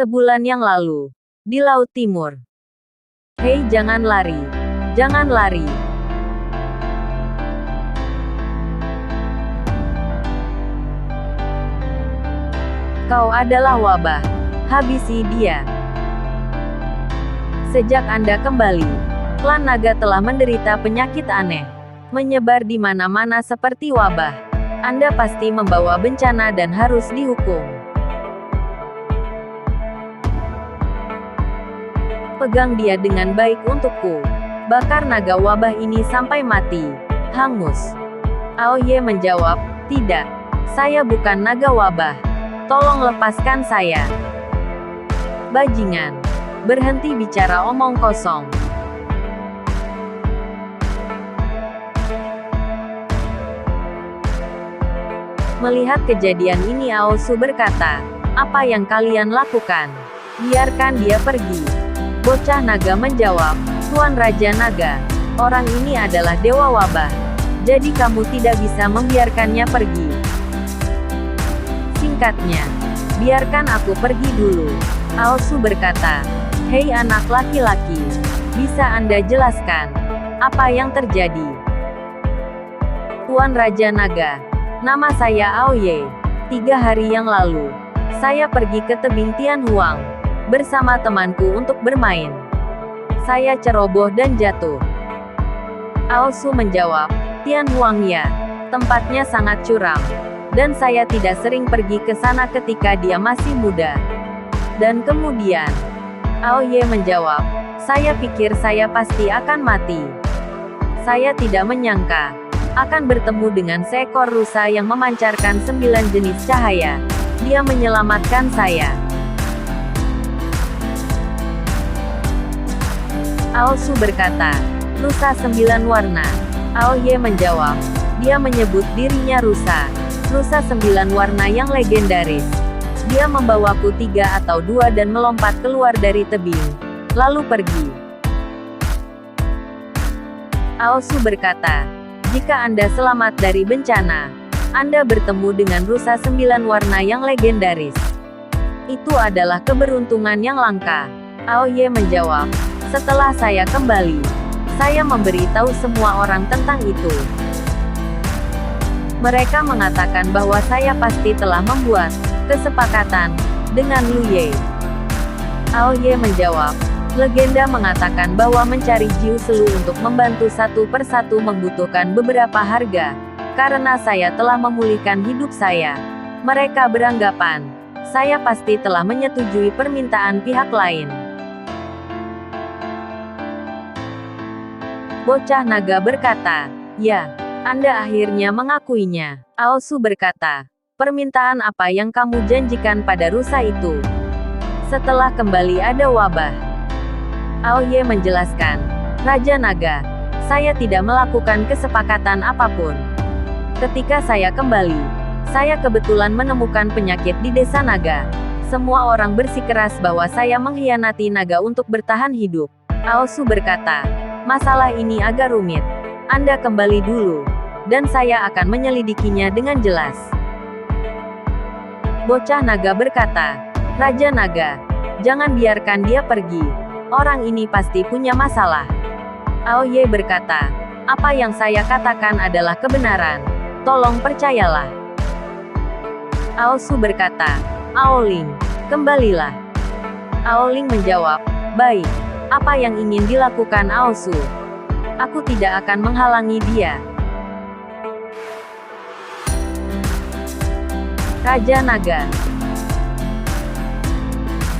Sebulan yang lalu, di Laut Timur. Hei, jangan lari. Jangan lari. Kau adalah wabah. Habisi dia. Sejak Anda kembali, klan naga telah menderita penyakit aneh. Menyebar di mana-mana seperti wabah. Anda pasti membawa bencana dan harus dihukum. Pegang dia dengan baik untukku. Bakar naga wabah ini sampai mati. Hangus. Aoye menjawab, tidak. Saya bukan naga wabah. Tolong lepaskan saya. Bajingan. Berhenti bicara omong kosong. Melihat kejadian ini Aosu berkata, apa yang kalian lakukan? Biarkan dia pergi. Bocah naga menjawab, Tuan Raja Naga, orang ini adalah dewa wabah. Jadi kamu tidak bisa membiarkannya pergi. Singkatnya, biarkan aku pergi dulu. Aosu berkata, hei anak laki-laki, bisa Anda jelaskan apa yang terjadi? Tuan Raja Naga, nama saya Aoye. 3 hari yang lalu, saya pergi ke tebing Tianhuang bersama temanku untuk bermain. Saya ceroboh dan jatuh. Aosu menjawab, Tianhuang ya, tempatnya sangat curam. Dan saya tidak sering pergi ke sana ketika dia masih muda. Dan kemudian, Aoye menjawab, saya pikir saya pasti akan mati. Saya tidak menyangka akan bertemu dengan seekor rusa yang memancarkan 9 jenis cahaya. Dia menyelamatkan saya. Aosu berkata, rusa 9 warna. Aoye menjawab, dia menyebut dirinya rusa. Rusa 9 warna yang legendaris. Dia membawaku 3 atau 2 dan melompat keluar dari tebing. Lalu pergi. Aosu berkata, jika Anda selamat dari bencana, Anda bertemu dengan rusa 9 warna yang legendaris. Itu adalah keberuntungan yang langka. Aoye menjawab, setelah saya kembali, saya memberitahu semua orang tentang itu. Mereka mengatakan bahwa saya pasti telah membuat kesepakatan dengan Lu Ye. Aoye menjawab, legenda mengatakan bahwa mencari Jiu Selu untuk membantu satu persatu membutuhkan beberapa harga. Karena saya telah memulihkan hidup saya, mereka beranggapan saya pasti telah menyetujui permintaan pihak lain. Bocah naga berkata, ya, Anda akhirnya mengakuinya. Aosu berkata, permintaan apa yang kamu janjikan pada rusa itu? Setelah kembali ada wabah. Aoye menjelaskan, Raja Naga, saya tidak melakukan kesepakatan apapun. Ketika saya kembali, saya kebetulan menemukan penyakit di desa naga. Semua orang bersikeras bahwa saya mengkhianati naga untuk bertahan hidup. Aosu berkata, masalah ini agak rumit. Anda kembali dulu, dan saya akan menyelidikinya dengan jelas. Bocah naga berkata, Raja Naga, jangan biarkan dia pergi. Orang ini pasti punya masalah. Aoye berkata, apa yang saya katakan adalah kebenaran. Tolong percayalah. Aosu berkata, Aoling, kembalilah. Aoling menjawab, baik. Apa yang ingin dilakukan Aosu? Aku tidak akan menghalangi dia. Raja Naga,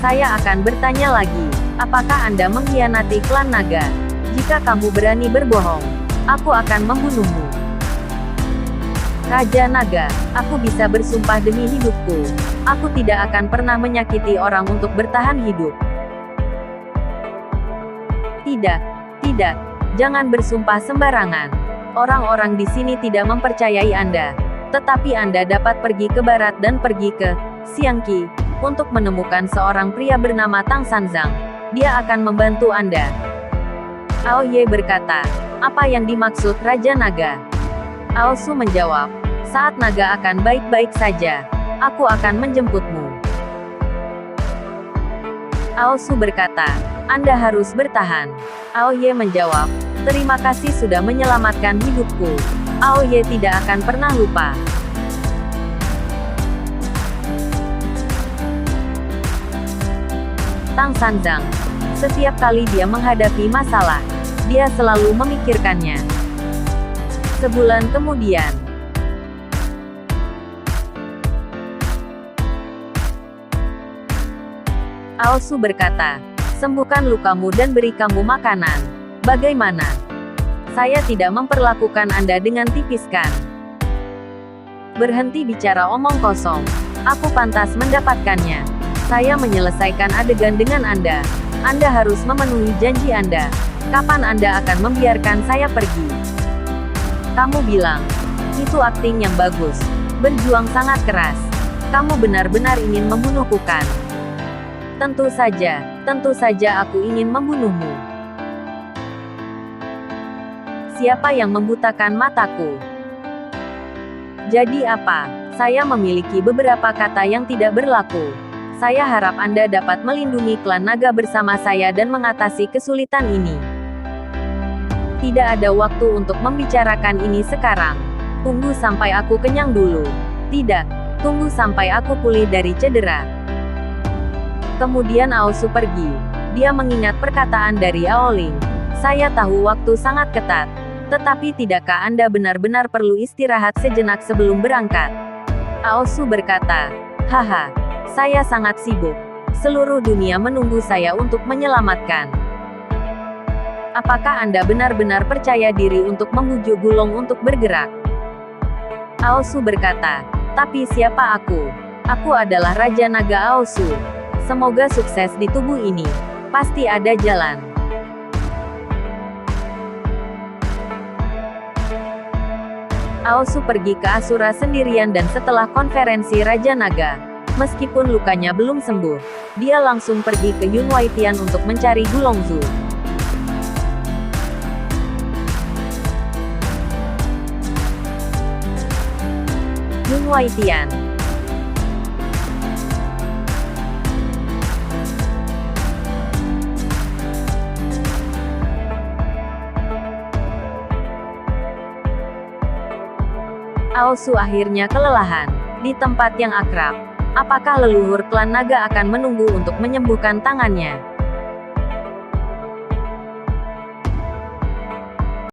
saya akan bertanya lagi, apakah Anda mengkhianati klan naga? Jika kamu berani berbohong, aku akan membunuhmu. Raja Naga, aku bisa bersumpah demi hidupku, aku tidak akan pernah menyakiti orang untuk bertahan hidup. Tidak, jangan bersumpah sembarangan. Orang-orang di sini tidak mempercayai Anda. Tetapi Anda dapat pergi ke barat dan pergi ke Xiangqi untuk menemukan seorang pria bernama Tang Sanzang. Dia akan membantu Anda. Aoye berkata, apa yang dimaksud Raja Naga? Aosu menjawab, saat naga akan baik-baik saja, aku akan menjemputmu. Aosu berkata, Anda harus bertahan. Aoye menjawab, terima kasih sudah menyelamatkan hidupku. Aoye tidak akan pernah lupa. Tang Sanzang. Setiap kali dia menghadapi masalah, dia selalu memikirkannya. Sebulan kemudian, Aosu berkata, sembuhkan lukamu dan beri kamu makanan. Bagaimana? Saya tidak memperlakukan Anda dengan tipis kan? Berhenti bicara omong kosong. Aku pantas mendapatkannya. Saya menyelesaikan adegan dengan Anda. Anda harus memenuhi janji Anda. Kapan Anda akan membiarkan saya pergi? Kamu bilang, itu akting yang bagus. Berjuang sangat keras. Kamu benar-benar ingin membunuhku kan? Tentu saja aku ingin membunuhmu. Siapa yang membutakan mataku? Jadi apa? Saya memiliki beberapa kata yang tidak berlaku. Saya harap Anda dapat melindungi klan naga bersama saya dan mengatasi kesulitan ini. Tidak ada waktu untuk membicarakan ini sekarang. Tunggu sampai aku kenyang dulu. Tidak, tunggu sampai aku pulih dari cedera. Kemudian Aosu pergi. Dia mengingat perkataan dari Aoling. Saya tahu waktu sangat ketat. Tetapi tidakkah Anda benar-benar perlu istirahat sejenak sebelum berangkat? Aosu berkata, haha, saya sangat sibuk. Seluruh dunia menunggu saya untuk menyelamatkan. Apakah Anda benar-benar percaya diri untuk membujuk Gulong untuk bergerak? Aosu berkata, tapi siapa aku? Aku adalah Raja Naga Aosu. Semoga sukses di tubuh ini. Pasti ada jalan. Aosu pergi ke Asura sendirian dan setelah konferensi Raja Naga, meskipun lukanya belum sembuh, dia langsung pergi ke Yunwaitian untuk mencari Gulongzu. Yunwaitian. Aosu akhirnya kelelahan. Di tempat yang akrab, apakah leluhur klan naga akan menunggu untuk menyembuhkan tangannya?